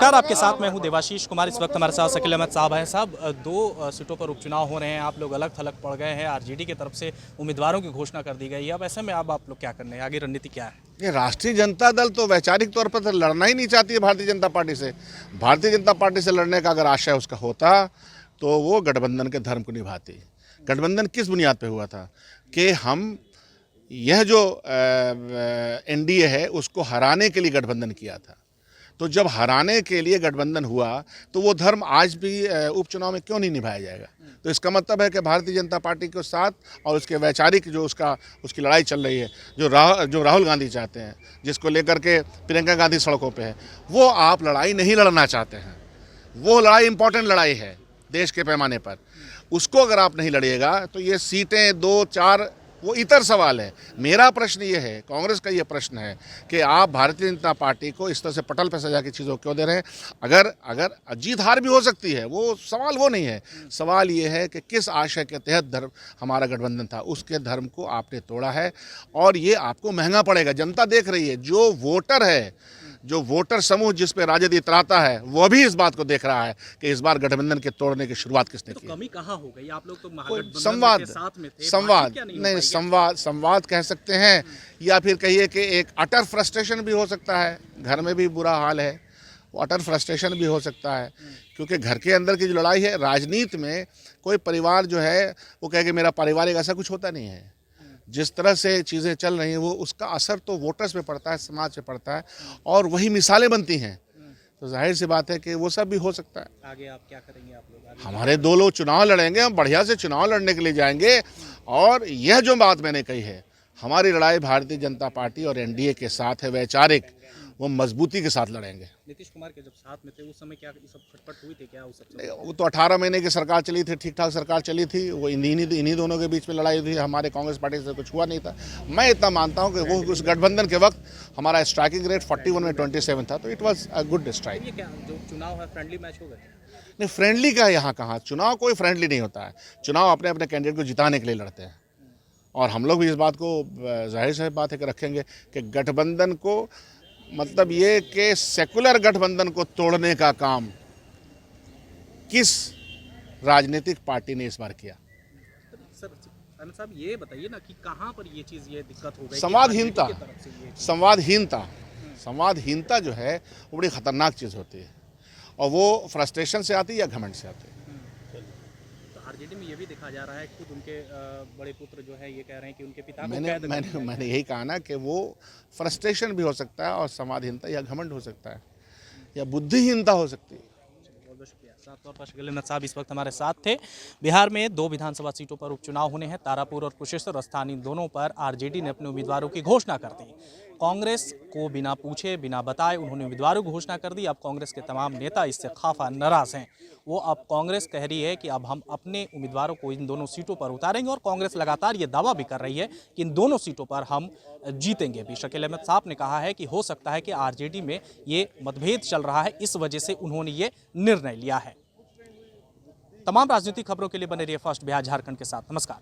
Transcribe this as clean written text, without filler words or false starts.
नमस्कार, आपके साथ मैं हूं देवाशीष कुमार। इस वक्त हमारे साथ शकील अहमद साहब हैं। साहब, दो सीटों पर उपचुनाव हो रहे हैं, आप लोग अलग थलग पड़ गए हैं। आरजेडी की तरफ से उम्मीदवारों की घोषणा कर दी गई है। अब ऐसे में आप लोग क्या करने हैं, आगे रणनीति क्या है? ये राष्ट्रीय जनता दल तो वैचारिक तौर पर तो लड़ना ही नहीं चाहती है भारतीय जनता पार्टी से। भारतीय जनता पार्टी से लड़ने का अगर आशय उसका होता तो वो गठबंधन के धर्म को निभाती। गठबंधन किस बुनियाद पे हुआ था कि हम यह जो एनडीए है उसको हराने के लिए गठबंधन किया था। तो जब हराने के लिए गठबंधन हुआ तो वो धर्म आज भी उपचुनाव में क्यों नहीं निभाया जाएगा? तो इसका मतलब है कि भारतीय जनता पार्टी के साथ और उसके वैचारिक जो उसकी लड़ाई चल रही है, जो राहुल गांधी चाहते हैं, जिसको लेकर के प्रियंका गांधी सड़कों पे है, वो आप लड़ाई नहीं लड़ना चाहते हैं। वो लड़ाई इंपॉर्टेंट लड़ाई है देश के पैमाने पर। उसको अगर आप नहीं लड़िएगा तो ये सीटें 2-4 वो इतर सवाल है। मेरा प्रश्न ये है, कांग्रेस का ये प्रश्न है कि आप भारतीय जनता पार्टी को इस तरह से पटल पर सजा की चीज़ों क्यों दे रहे हैं? अगर जीत हार भी हो सकती है, वो सवाल वो नहीं है। सवाल ये है कि किस आशय के तहत धर्म हमारा गठबंधन था, उसके धर्म को आपने तोड़ा है और ये आपको महंगा पड़ेगा। जनता देख रही है, जो वोटर समूह जिस पे राजद इतराता है वो भी इस बात को देख रहा है कि इस बार गठबंधन के तोड़ने की शुरुआत किसने की। कमी कहाँ हो गई? आप लोग तो महागठबंधन संवाद के साथ में थे, संवाद कह सकते हैं, या फिर कहिए कि एक अटर फ्रस्ट्रेशन भी हो सकता है। घर में भी बुरा हाल है, वो अटर फ्रस्ट्रेशन भी हो सकता है, क्योंकि घर के अंदर की जो लड़ाई है, राजनीति में कोई परिवार जो है वो कहे कि मेरा पारिवारिक ऐसा कुछ होता नहीं है। जिस तरह से चीज़ें चल रही हैं वो उसका असर तो वोटर्स पे पड़ता है, समाज पे पड़ता है और वही मिसालें बनती हैं। तो जाहिर सी बात है कि वो सब भी हो सकता है। आगे आप क्या करेंगे? आप लोग हमारे 2 लोग चुनाव लड़ेंगे, हम बढ़िया से चुनाव लड़ने के लिए जाएंगे। और यह जो बात मैंने कही है, हमारी लड़ाई भारतीय जनता पार्टी और एनडीए के साथ है, वैचारिक, वो मजबूती के साथ लड़ेंगे। नीतीश कुमार के जब साथ में थे उस समय क्या ये सब खटपट हुई थी क्या? उस सब वो तो 18 महीने की सरकार चली थी, ठीक ठाक सरकार चली थी। वो इन्हीं दोनों के बीच में लड़ाई हुई, हमारे कांग्रेस पार्टी से कुछ हुआ नहीं था। मैं इतना मानता हूं कि वो उस गठबंधन के वक्त हमारा स्ट्राइकिंग रेट 41 में 27 था, तो it was a good strike. ये क्या जो चुनाव है, फ्रेंडली मैच हो गए? नहीं, फ्रेंडली का यहाँ कहाँ, चुनाव कोई फ्रेंडली नहीं होता है। चुनाव अपने अपने कैंडिडेट को जिताने के लिए लड़ते हैं और हम लोग भी इस बात को जाहिर सी बात है कि रखेंगे कि गठबंधन को, मतलब ये कि सेकुलर गठबंधन को तोड़ने का काम किस राजनीतिक पार्टी ने इस बार किया? सर अहमद साहब, ये बताइए ना कि कहाँ पर ये दिक्कत हो गई? संवादहीनता जो है वो बड़ी खतरनाक चीज़ होती है और वो फ्रस्ट्रेशन से आती है या घमंड से आती है। तो आरजेडी में ये भी देखा जा रहा है, खुद उनके बड़े पुत्र जो है ये कह रहे हैं कि उनके पिता को मैंने यही कहा ना कि वो फ्रस्ट्रेशन भी हो सकता है और संवादहीनता या घमंड हो सकता है या बुद्धिहीनता हो सकती है। बहुत बहुत शुक्रिया। साफ तौर पर शकील अहमद साहब इस वक्त हमारे साथ थे। बिहार में 2 विधानसभा सीटों पर उपचुनाव होने हैं, तारापुर और कुशेश्वर स्थान। इन दोनों पर आरजेडी ने अपने उम्मीदवारों की घोषणा कर दी। कांग्रेस को बिना पूछे बिना बताए उन्होंने उम्मीदवारों की घोषणा कर दी। अब कांग्रेस के तमाम नेता इससे खाफा नाराज हैं। वो अब कांग्रेस कह रही है कि अब हम अपने उम्मीदवारों को इन दोनों सीटों पर उतारेंगे और कांग्रेस लगातार ये दावा भी कर रही है कि इन दोनों सीटों पर हम जीतेंगे भी। शकील अहमद साहब ने कहा है कि हो सकता है कि आरजेडी में ये मतभेद चल रहा है, इस वजह से उन्होंने ये निर्णय लिया है। तमाम राजनीतिक खबरों के लिए बने रहिए फर्स्ट बिहार झारखंड के साथ। नमस्कार।